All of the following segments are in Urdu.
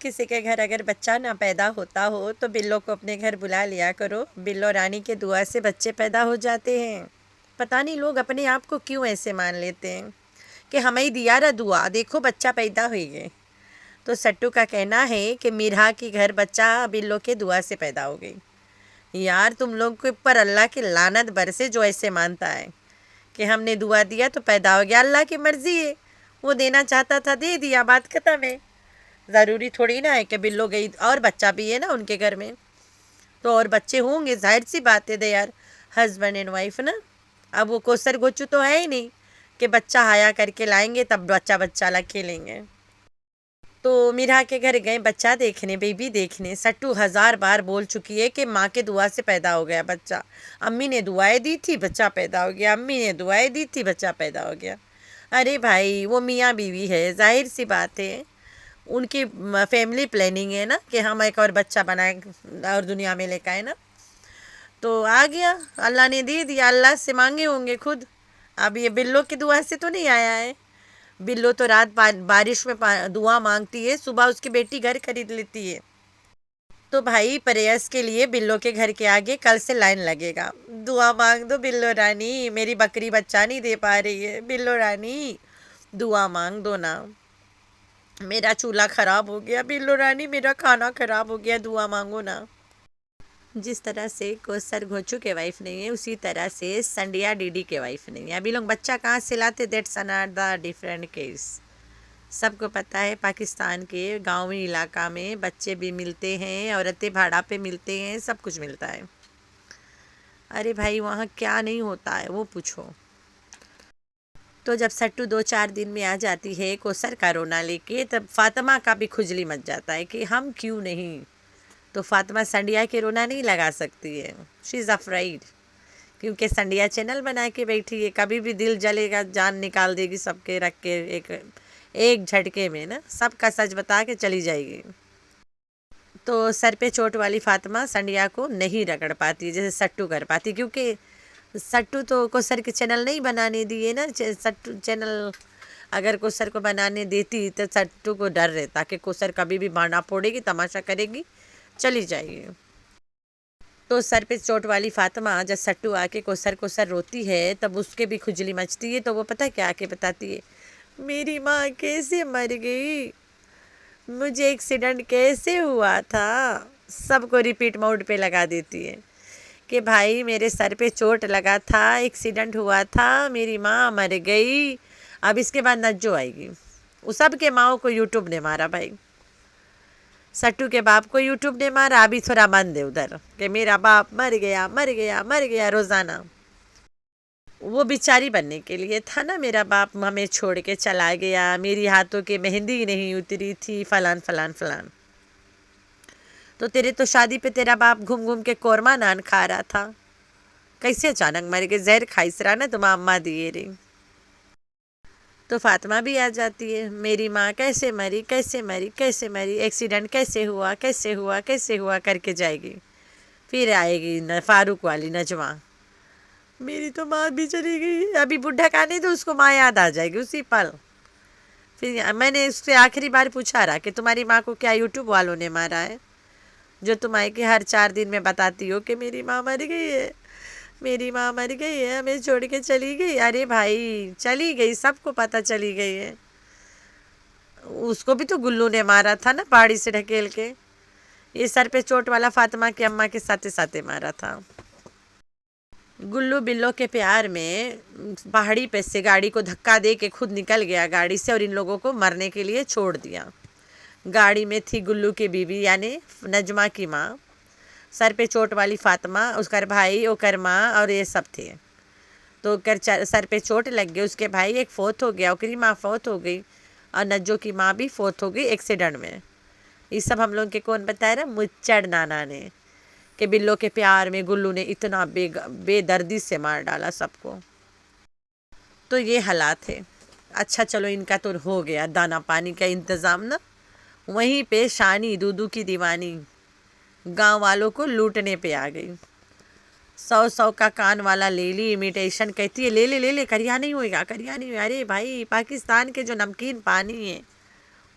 کسی کے گھر اگر بچہ نہ پیدا ہوتا ہو تو بلوں کو اپنے گھر بلا لیا کرو، بلو رانی کے دعا سے بچے پیدا ہو جاتے ہیں۔ پتہ نہیں لوگ اپنے آپ کو کیوں ایسے مان لیتے ہیں کہ ہمیں دیا رہا دعا، دیکھو بچہ پیدا ہوئی گئے۔ تو سٹو کا کہنا ہے کہ میرا کے گھر بچہ بلوں کے دعا سے پیدا ہو گئی۔ یار تم لوگ کے اوپر اللہ کی لعنت برسے جو ایسے مانتا ہے کہ ہم نے دعا دیا تو پیدا ہو گیا۔ اللہ کی مرضی ہے، وہ دینا چاہتا تھا دے دیا، بات ختم ہے۔ ضروری تھوڑی نا ہے کہ بلو گئی اور بچہ بھی ہے نا ان کے گھر میں، تو اور بچے ہوں گے، ظاہر سی بات ہے۔ دے یار ہسبینڈ اینڈ وائف نا، اب وہ کوسر گوچو تو ہے ہی نہیں کہ بچہ ہایا کر کے لائیں گے تب بچہ لا کھیلیں گے۔ تو میرا کے گھر گئے بچہ دیکھنے، بیبی دیکھنے۔ سٹو 1000 بار بول چکی ہے کہ ماں کے دعا سے پیدا ہو گیا بچہ، امی نے دعائیں دی تھی بچہ پیدا ہو گیا، امی نے دعائیں دی تھی بچہ پیدا ہو گیا۔ ارے بھائی وہ میاں بیوی ہے، ظاہر سی بات ہے ان کی فیملی پلاننگ ہے نا کہ ہم ایک اور بچہ بنائیں اور دنیا میں لے کے آئے نا، تو آ گیا، اللہ نے دے دیا، اللہ سے مانگے ہوں گے خود۔ اب یہ بلو کی دعا سے تو نہیں آیا ہے۔ بلو تو رات بارش میں دعا مانگتی ہے، صبح اس کی بیٹی گھر خرید لیتی ہے۔ تو بھائی پریئرز کے لیے بلو کے گھر کے آگے کل سے لائن لگے گا، دعا مانگ دو بلو رانی، میری بکری بچہ نہیں دے پا رہی ہے، بلو رانی دعا مانگ دو نا، میرا چولہا خراب ہو گیا، بلو رانی میرا کھانا خراب ہو گیا، دعا مانگو نا۔ جس طرح سے کوثر گھوچو کے وائف نہیں ہے، اسی طرح سے سنڈیا ڈی ڈی کے وائف نہیں ہے۔ ابھی لوگ بچہ کہاں سے لاتے، دیٹس انادر ڈیفرنٹ کیس۔ سب کو پتہ ہے پاکستان کے گاؤں علاقہ میں بچے بھی ملتے ہیں، عورتیں بھاڑا پہ ملتے ہیں، سب کچھ ملتا ہے۔ ارے بھائی وہاں کیا نہیں ہوتا ہے وہ پوچھو۔ تو جب سٹو 2-4 دن میں آ جاتی ہے کوثر کا رونا لے کے، تب فاطمہ کا بھی کھجلی مچ جاتا ہے کہ ہم کیوں نہیں۔ تو فاطمہ سنڈیا کے رونا نہیں لگا سکتی ہے، شی از افرائڈ، کیونکہ سنڈیا چینل بنا کے بیٹھی ہے، کبھی بھی دل جلے گا جان نکال دے گی سب کے رکھ کے ایک جھٹکے میں نا، سب کا سچ بتا کے چلی جائے گی۔ تو سر پہ چوٹ والی فاطمہ سنڈیا کو نہیں رگڑ پاتی جیسے سٹو کر پاتی، کیونکہ سٹو تو کوثر کے چینل نہیں بنانے دیے نا۔ سٹو چینل اگر کوثر کو بنانے دیتی تو سٹو کو ڈر رہتا کہ کوثر کبھی بھی بانڈا پھوڑے گی، تماشا کرے گی، چلی جائے گی۔ تو سر پہ چوٹ والی فاطمہ جب سٹو آ کے کوثر روتی ہے تب اس کے بھی کھجلی مچتی ہے، تو وہ پتہ کیا آ کے بتاتی ہے، میری ماں کیسے مر گئی، مجھے ایکسیڈنٹ کیسے ہوا تھا، سب کو ریپیٹ موڈ پہ لگا دیتی ہے کہ بھائی میرے سر پہ چوٹ لگا تھا، ایکسیڈنٹ ہوا تھا، میری ماں مر گئی۔ اب اس کے بعد نجو آئے گی، وہ سب کے ماؤں کو یوٹیوب نے مارا بھائی، سٹو کے باپ کو یوٹیوب نے مارا، ابھی تھوڑا بند ہے ادھر کہ میرا باپ مر گیا مر گیا مر گیا روزانہ۔ وہ بیچاری بننے کے لیے تھا نا، میرا باپ ہمیں چھوڑ کے چلا گیا، میری ہاتھوں کی مہندی نہیں اتری تھی، فلان فلان فلان۔ تو تیرے تو شادی پہ تیرا باپ گھوم گھوم کے قورمہ نان کھا رہا تھا، کیسے اچانک مر گئے، زہر کھائیس رہا نا تمہاں اماں دیے رہی۔ تو فاطمہ بھی آ جاتی ہے، میری ماں کیسے مری کیسے مری کیسے مری، ایکسیڈنٹ کیسے ہوا کیسے ہوا کیسے ہوا کر کے جائے گی۔ پھر آئے گی فاروق والی نجواں، میری تو ماں بھی چلی گئی، ابھی بڈھا کہانے تو اس کو ماں یاد آ جائے گی اسی پل۔ پھر میں نے اس سے آخری بار پوچھا رہا کہ تمہاری ماں کو کیا یوٹیوب والوں نے مارا ہے جو تم آئے کہ ہر 4 دن میں بتاتی ہو کہ میری ماں مر گئی ہے، میری ماں مر گئی ہے، ہمیں چھوڑ کے چلی گئی۔ ارے بھائی چلی گئی، سب کو پتہ چلی گئی ہے، اس کو بھی تو گلو نے مارا تھا نا پہاڑی سے ڈھکیل کے، یہ سر پہ چوٹ والا فاطمہ کی اماں کے ساتھ ساتھ مارا تھا۔ گلو بلو کے پیار میں پہاڑی پہ سے گاڑی کو دھکا دے کے خود نکل گیا گاڑی سے اور ان لوگوں کو مرنے کے لیے چھوڑ دیا۔ گاڑی میں تھی گلو کی بیوی یعنی نجمہ کی ماں، سر پہ چوٹ والی فاطمہ، اس کا بھائی اوکر ماں اور یہ سب تھے۔ تو سر پہ چوٹ لگ گئی، اس کے بھائی ایک فوت ہو گیا، اوکری ماں فوت ہو گئی اور نجو کی ماں بھی فوت ہو گئی ایکسیڈنٹ میں۔ یہ سب ہم لوگ کے کون بتایا نا، مچڑ نانا نے، کہ بلو کے پیار میں گلو نے اتنا بے دردی سے مار ڈالا سب کو۔ تو یہ حالات ہے۔ اچھا چلو ان کا تو ہو گیا دانا پانی کا انتظام نا، وہیں پہ شانی دودو کی دیوانی گاؤں والوں کو لوٹنے پہ آ گئی، 100 کا کان والا لے لی، امیٹیشن کہتی ہے لے لے کریا نہیں ہوئے گا کریا نہیں ہوئے گا۔ ارے بھائی پاکستان کے جو نمکین پانی ہے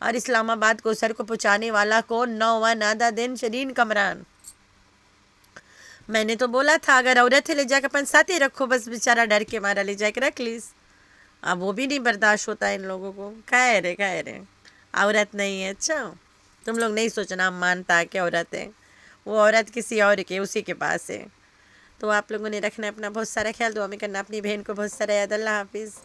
اور اسلام آباد کو سر کو پہنچانے والا کون؟ نادا دن شرین کمران. میں نے تو بولا تھا اگر عورت ہے لے جا کے اپن ساتھ ہی رکھو، بس بیچارہ ڈر کے مارا لے جا کے رکھ لیس. اب وہ بھی نہیں برداشت ہوتا ان لوگوں کو. خیر ہے عورت نہیں ہے. اچھا تم لوگ نہیں سوچنا مانتا کہ عورت ہے، وہ عورت کسی اور کے اسی کے پاس ہے. تو آپ لوگوں نے رکھنا اپنا بہت سارا خیال، دعا میں کرنا اپنی بہن کو بہت سارا یاد. اللہ حافظ.